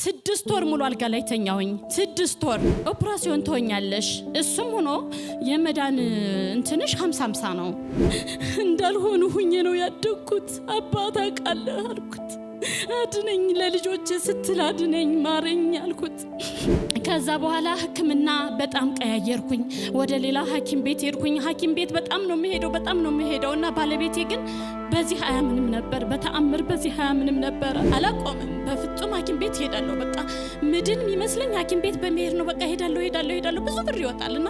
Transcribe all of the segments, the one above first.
6 ወር ሙሉ አልጋ ላይ ተኛሁኝ። 6 ወር ኦፕራሲዮን ትሆኛለሽ፣ እሱም ሆኖ የመዳን እንትንሽ 50-50 ነው። እንዳልሆኑ ሁኜ ነው ያደግኩት። አባት አውቃለሁ አልኩት። አድነኝ፣ ለልጆቼ ስትል አድነኝ፣ ማረኝ አልኩት። ከዛ በኋላ ሕክምና በጣም ቀያየርኩኝ። ወደ ሌላ ሐኪም ቤት ሄድኩኝ። ሐኪም ቤት በጣም ነው የምሄደው እና ባለቤቴ ግን በዚህ አያምንም ነበር። በተአምር በዚህ አያምንም ነበር። አላቆምም፣ በፍጹም ሐኪም ቤት ሄዳለሁ። በቃ ምድን የሚመስለኝ ሐኪም ቤት በመሄድ ነው። በቃ ሄዳለሁ። ብዙ ብር ይወጣልና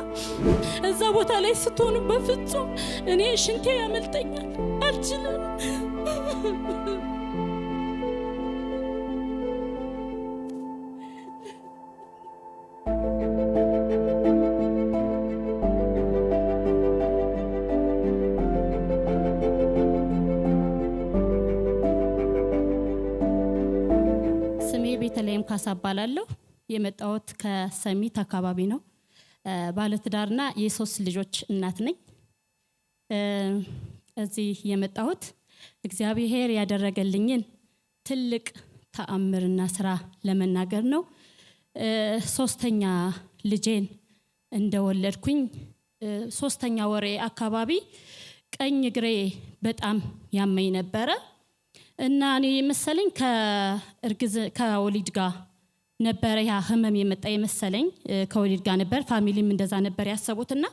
እዛ ቦታ ላይ ስትሆኑ በፍጹም እኔ ሽንቴ ያመልጠኛል፣ አልችልም። ቤተልሔም ካሳ እባላለሁ። የመጣሁት ከሰሚት አካባቢ ነው። ባለትዳርና የ3 ልጆች እናት ነኝ። እዚህ የመጣሁት እግዚአብሔር ያደረገልኝን ትልቅ ተአምርና ስራ ለመናገር ነው። 3ኛ ልጄን እንደወለድኩኝ 3ኛ ወሬ አካባቢ ቀኝ እግሬ በጣም ያመኝ ነበረ እና እኔ መሰለኝ ከወሊድ ጋር ነበር ያ ህመም የመጣ የመሰለኝ። ከወሊድ ጋር ነበር፣ ፋሚሊም እንደዛ ነበር ያሰቡትና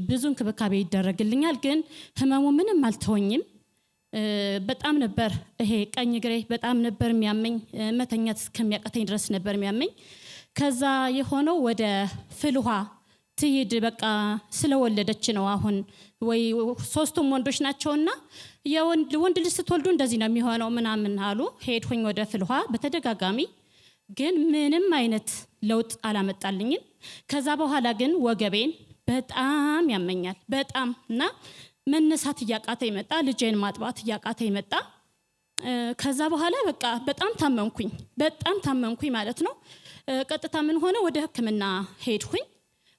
ብዙ እንክብካቤ ይደረግልኛል፣ ግን ህመሙ ምንም አልተወኝም። በጣም ነበር ይሄ ቀኝ እግሬ በጣም ነበር የሚያመኝ፣ መተኛት እስከሚያቀተኝ ድረስ ነበር የሚያመኝ። ከዛ የሆነው ወደ ፍልውሃ ትሄድ በቃ ስለወለደች ነው። አሁን ወይ 3ቱም ወንዶች ናቸውና ወንድ ልጅ ስትወልዱ እንደዚህ ነው የሚሆነው ምናምን አሉ። ሄድኩኝ ወደ ፍልውሃ በተደጋጋሚ፣ ግን ምንም አይነት ለውጥ አላመጣልኝም። ከዛ በኋላ ግን ወገቤን በጣም ያመኛል በጣም እና መነሳት እያቃተኝ መጣ። ልጄን ማጥባት እያቃተኝ መጣ። ከዛ በኋላ በቃ በጣም ታመምኩኝ ማለት ነው። ቀጥታ ምን ሆነ ወደ ሕክምና ሄድኩኝ።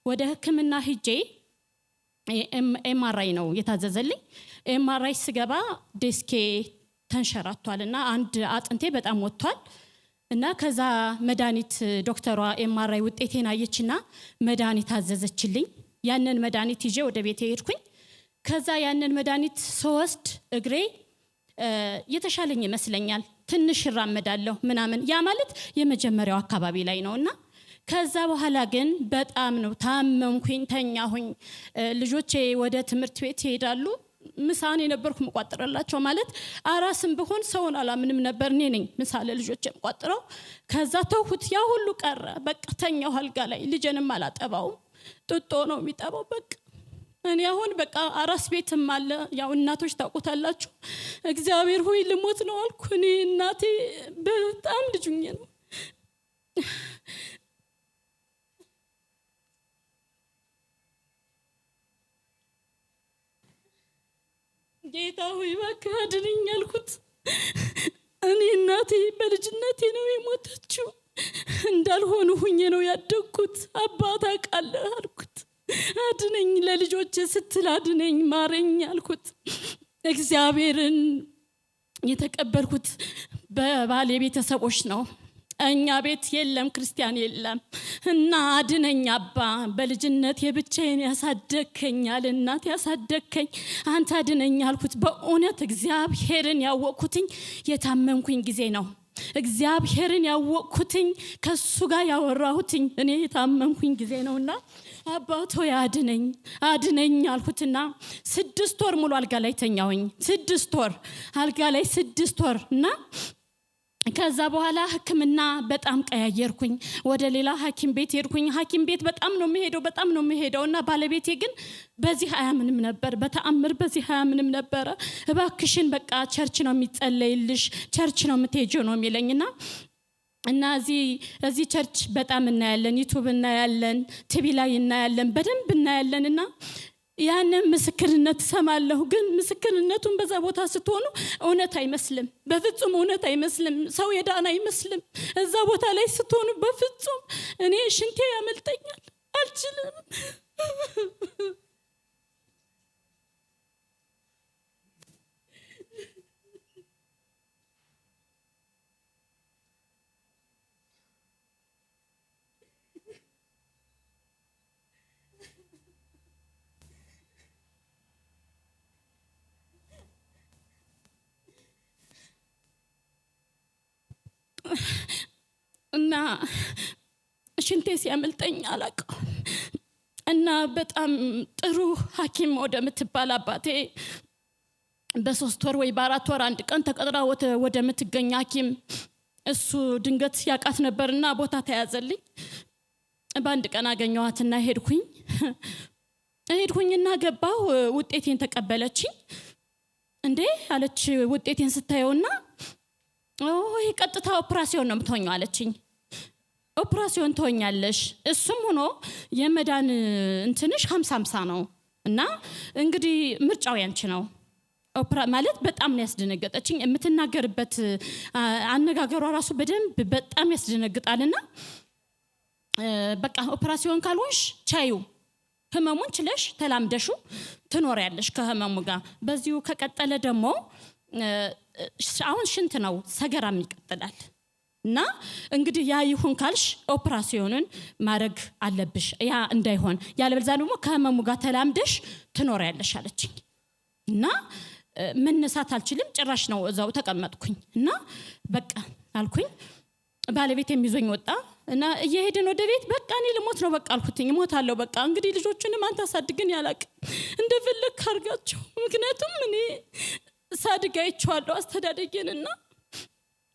ወደ ሕክምና ሄጄ ኤምአርአይ ነው የታዘዘልኝ። ኤምአርአይ ስገባ ዲስኬ ተንሸራቷልና አንድ አጥንቴ በጣም ወጥቷል እና ከዛ መድኃኒት ዶክተሯ ኤምአርአይ ውጤቴን አየችና መድኃኒት አዘዘችልኝ። ያንን መድኃኒት ይዤ ወደ ቤቴ ሄድኩኝ። ከዛ ያንን መድኃኒት ስወስድ እግሬ የተሻለኝ ይመስለኛል። ትንሽ እራመዳለሁ ምናምን፣ ያ ማለት የመጀመሪያው አካባቢ ላይ ነውና ከዛ በኋላ ግን በጣም ነው ታመምኩኝ፣ ተኛሁኝ። ልጆቼ ወደ ትምህርት ቤት ይሄዳሉ። ምሳኔ ነበርኩ መቋጥረላቸው። ማለት አራስም ብሆን ሰውን አላምንም ነበር። እኔ ነኝ ምሳ ለልጆቼ መቋጥረው። ከዛ ተውኩት፣ ያ ሁሉ ቀረ። በቃ ተኛሁ አልጋ ላይ። ልጄንም አላጠባውም፣ ጡጦ ነው የሚጠባው። በቃ እኔ አሁን በቃ አራስ ቤትም አለ፣ ያው እናቶች ታውቁታላችሁ። እግዚአብሔር ሆይ ልሞት ነው አልኩ። እኔ እናቴ በጣም ልጅኝ ነው። ጌታ ሆይ እባክህ አድነኝ አልኩት። እኔ እናቴ በልጅነቴ ነው የሞተችው። እንዳልሆኑ ሁኜ ነው ያደግኩት። አባት አውቃለሁ አልኩት። አድነኝ፣ ለልጆቼ ስትል አድነኝ፣ ማረኝ አልኩት። እግዚአብሔርን የተቀበልኩት በባሌ ቤተሰቦች ነው። እኛ ቤት የለም ክርስቲያን የለም እና አድነኝ አባ፣ በልጅነት የብቻዬን ያሳደከኛል፣ እናት ያሳደከኝ፣ አንተ አድነኝ አልኩት። በእውነት እግዚአብሔርን ያወቅኩትኝ የታመምኩኝ ጊዜ ነው። እግዚአብሔርን ያወቅኩትኝ ከሱ ጋር ያወራሁትኝ እኔ የታመምኩኝ ጊዜ ነውና አባቶ አድነኝ አልኩትና 6 ወር ሙሉ አልጋ ላይ ተኛሁኝ። 6 ወር አልጋ ላይ 6 ወር እና ከዛ በኋላ ሕክምና በጣም ቀያየርኩኝ። ወደ ሌላ ሐኪም ቤት ሄድኩኝ። ሐኪም ቤት በጣም ነው የምሄደው እና ባለቤቴ ግን በዚህ አያምንም ነበር። በተአምር በዚህ አያምንም ነበር። እባክሽን በቃ ቸርች ነው የሚጸለይልሽ፣ ቸርች ነው የምትሄጂው ነው የሚለኝና እና እዚህ ቸርች በጣም እናያለን፣ ዩቲዩብ እናያለን፣ ቲቪ ላይ እናያለን፣ በደንብ እናያለንና ያንን ምስክርነት ሰማለሁ። ግን ምስክርነቱን በዛ ቦታ ስትሆኑ እውነት አይመስልም፣ በፍጹም እውነት አይመስልም። ሰው የዳነ አይመስልም። እዛ ቦታ ላይ ስትሆኑ በፍጹም እኔ ሽንቴ ያመልጠኛል፣ አልችልም። እና ሽንቴ ሲያመልጠኝ አላውቅም እና በጣም ጥሩ ሐኪም ወደምትባል አባቴ በ3 ወር ወይ በ4 ወር አንድ ቀን ተቀጥራ ወደምትገኝ ሐኪም እሱ ድንገት ያቃት ነበርና ቦታ ተያዘልኝ። በአንድ ቀን አገኘኋትና ሄድኩኝና ገባሁ። ውጤቴን ተቀበለችኝ። እንዴ አለች ውጤቴን ስታየውና ይሄ ቀጥታ ኦፕራሲዮን ነው የምትሆኚው አለችኝ። ኦፕራሲዮን ትሆኛለሽ፣ እሱም ሆኖ የመዳን እንትንሽ 50-50 ነው እና እንግዲህ ምርጫው ያንቺ ነው። ማለት በጣም ነው ያስደነገጠችኝ። የምትናገርበት አነጋገሯ ራሱ በደንብ በጣም ያስደነግጣልና በቃ ኦፕራሲዮን ካልሆንሽ ቻዩ ህመሙን ችለሽ ተላምደሹ ትኖሪያለሽ ከህመሙ ጋር። በዚሁ ከቀጠለ ደግሞ አሁን ሽንት ነው ሰገራም ይቀጥላል እና እንግዲህ ያ ይሁን ካልሽ ኦፕራሲዮንን ማድረግ አለብሽ። ያ እንዳይሆን ያለበለዚያ ደግሞ ከህመሙ ጋር ተላምደሽ ትኖሪያለሽ አለችኝ። እና መነሳት አልችልም ጭራሽ ነው እዛው ተቀመጥኩኝ። እና በቃ አልኩኝ። ባለቤቴም ይዞኝ ወጣ እና እየሄድን ወደ ቤት በቃ እኔ ልሞት ነው በቃ አልኩትኝ። እሞታለሁ በቃ እንግዲህ ልጆቹንም አንተ አሳድገን ያላቅ እንደፈለክ አርጋቸው፣ ምክንያቱም እኔ ሳድግ አይቼዋለሁ አስተዳደጌንና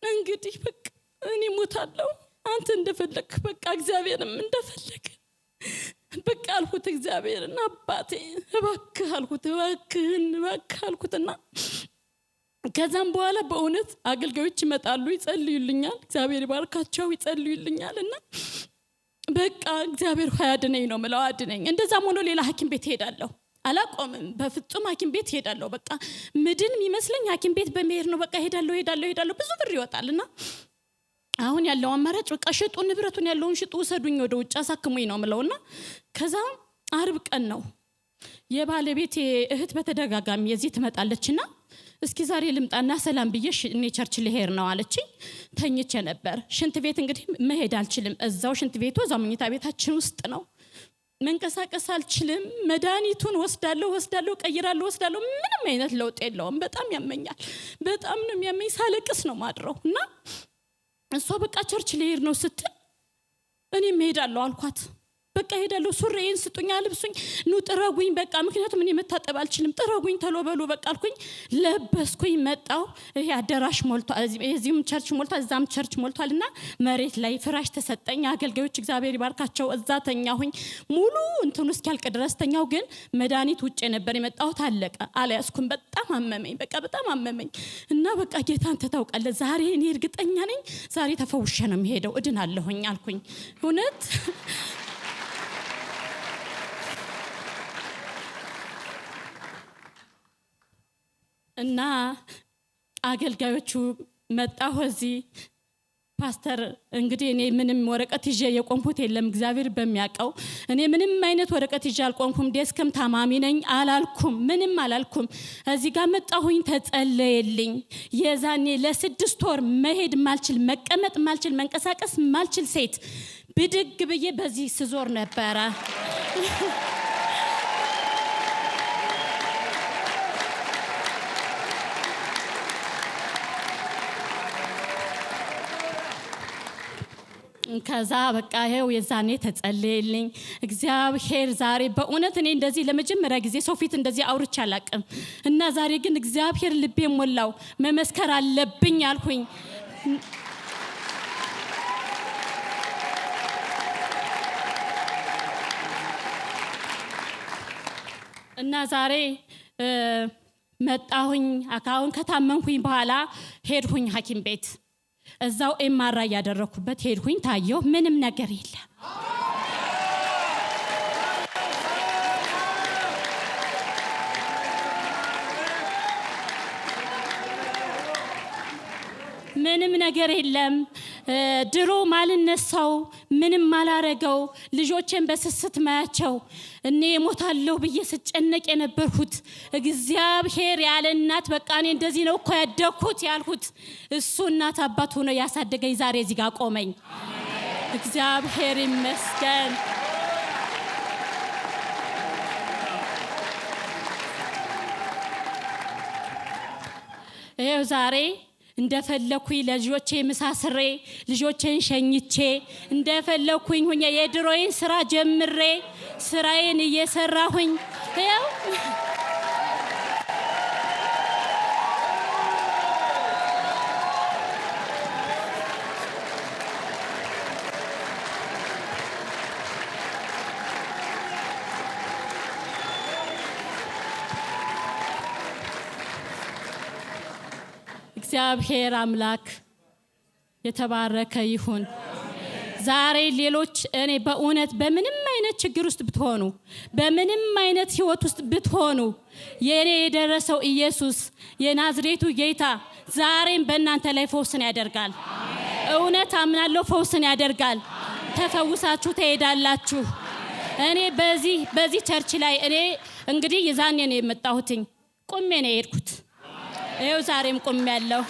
እንግዲህ በቃ እኔ እሞታለሁ አንተ እንደፈለክ በቃ እግዚአብሔርም እንደፈለክ በቃ አልኩት። እግዚአብሔርና አባቴ እባክህ አልኩትና ከዛም በኋላ በእውነት አገልጋዮች ይመጣሉ፣ ይጸልዩልኛል፣ እግዚአብሔር ይባርካቸው፣ ይጸልዩልኛልና በቃ እግዚአብሔር ሆይ አድነኝ ነው የምለው። አድነኝ። እንደዛም ሆኖ ሌላ ሐኪም ቤት ሄዳለሁ፣ አላቆምም። በፍጹም ሐኪም ቤት ሄዳለሁ። በቃ ምድን የሚመስለኝ ሐኪም ቤት በመሄድ ነው። በቃ ሄዳለሁ። ብዙ ብር ይወጣልና አሁን ያለው አማራጭ በቃ ሽጡ፣ ንብረቱን ያለውን ሽጡ፣ ወሰዱኝ ወደ ውጭ አሳክሙኝ ነው የምለውና ከዛ አርብ ቀን ነው የባለቤቴ እህት በተደጋጋሚ የዚህ ትመጣለችና እስኪ ዛሬ ልምጣና ሰላም ብዬሽ እኔ ቸርች ልሄድ ነው አለችኝ። ተኝቼ ነበር። ሽንት ቤት እንግዲህ መሄድ አልችልም። እዛው ሽንት ቤቱ እዛው መኝታ ቤታችን ውስጥ ነው። መንቀሳቀስ አልችልም። መድኃኒቱን ወስዳለሁ፣ ቀይራለሁ፣ ወስዳለሁ። ምንም አይነት ለውጥ የለውም። በጣም ያመኛል። በጣም ነው የሚያመኝ። ሳለቅስ ነው ማድረው እና እሷ በቃ ቸርች ልሄድ ነው ስትል እኔም እሄዳለሁ አልኳት። በቃ ሄዳለሁ። ሱሪዬን ስጡኝ፣ አልብሱኝ፣ ኑ ጥረጉኝ በቃ ምክንያቱም እኔ መታጠብ አልችልም። ጥረጉኝ ተሎ በሉ በቃ አልኩኝ። ለበስኩኝ፣ መጣው። ይሄ አዳራሽ ሞልቷል፣ እዚህም ቸርች ሞልቷል፣ እዛም ቸርች ሞልቷልና መሬት ላይ ፍራሽ ተሰጠኝ። አገልጋዮች እግዚአብሔር ይባርካቸው እዛ ተኛሁኝ። ሙሉ እንትኑ እስኪያልቅ ድረስ ተኛው። ግን መድኃኒት ውጭ ነበር የመጣሁት፣ አለቀ። አልያዝኩም። በጣም አመመኝ፣ በቃ በጣም አመመኝ እና በቃ ጌታ አንተ ታውቃለህ፣ ዛሬ እኔ እርግጠኛ ነኝ ዛሬ ተፈውሼ ነው የምሄደው፣ እድናለሁኝ አልኩኝ። እውነት እና አገልጋዮቹ መጣሁ እዚህ። ፓስተር እንግዲህ እኔ ምንም ወረቀት ይዤ የቆምኩት የለም፣ እግዚአብሔር በሚያውቀው እኔ ምንም አይነት ወረቀት ይዤ አልቆምኩም። ዴስክም ታማሚ ነኝ አላልኩም፣ ምንም አላልኩም። እዚህ ጋር መጣሁኝ፣ ተጸለየልኝ። የዛኔ ለ6 ወር መሄድ ማልችል፣ መቀመጥ ማልችል፣ መንቀሳቀስ ማልችል ሴት ብድግ ብዬ በዚህ ስዞር ነበረ። ከዛ በቃ ይሄው የዛኔ ተጸለየልኝ። እግዚአብሔር ዛሬ በእውነት እኔ እንደዚህ ለመጀመሪያ ጊዜ ሰው ፊት እንደዚህ አውርቼ አላቅም እና ዛሬ ግን እግዚአብሔር ልቤ ሞላው። መመስከር አለብኝ አልኩኝ። እና ዛሬ መጣሁኝ። አካውን ከታመንኩኝ በኋላ ሄድኩኝ ሐኪም ቤት። እዛው ኤምአርአይ ያደረኩበት ሄድኩኝ፣ ታየው፣ ምንም ነገር የለም። ምንም ነገር የለም። ድሮ ማልነሳው ምንም ማላረገው ልጆቼን በስስት ማያቸው እኔ ሞታለሁ ብዬ ስጨነቅ የነበርኩት እግዚአብሔር ያለ እናት በቃ እኔ እንደዚህ ነው እኮ ያደኩት ያልኩት እሱ እናት አባት ሆኖ ያሳደገኝ ዛሬ እዚህ ጋር ቆመኝ። እግዚአብሔር ይመስገን። ይሄው ዛሬ እንደፈለኩኝ ለልጆቼ ምሳስሬ ልጆቼን ሸኝቼ እንደፈለኩኝ ሁኜ የድሮዬን ስራ ጀምሬ ስራዬን እየሰራሁኝ ያው እግዚአብሔር አምላክ የተባረከ ይሁን። ዛሬ ሌሎች እኔ በእውነት በምንም አይነት ችግር ውስጥ ብትሆኑ በምንም አይነት ህይወት ውስጥ ብትሆኑ የኔ የደረሰው ኢየሱስ የናዝሬቱ ጌታ ዛሬም በእናንተ ላይ ፈውስን ያደርጋል። እውነት አምናለሁ ፈውስን ያደርጋል። ተፈውሳችሁ ትሄዳላችሁ። እኔ በዚህ ቸርች ላይ እኔ እንግዲህ የዛኔ ነው የመጣሁትኝ ቆሜ ነው የሄድኩት። ይኸው ዛሬም ቆሜያለሁ።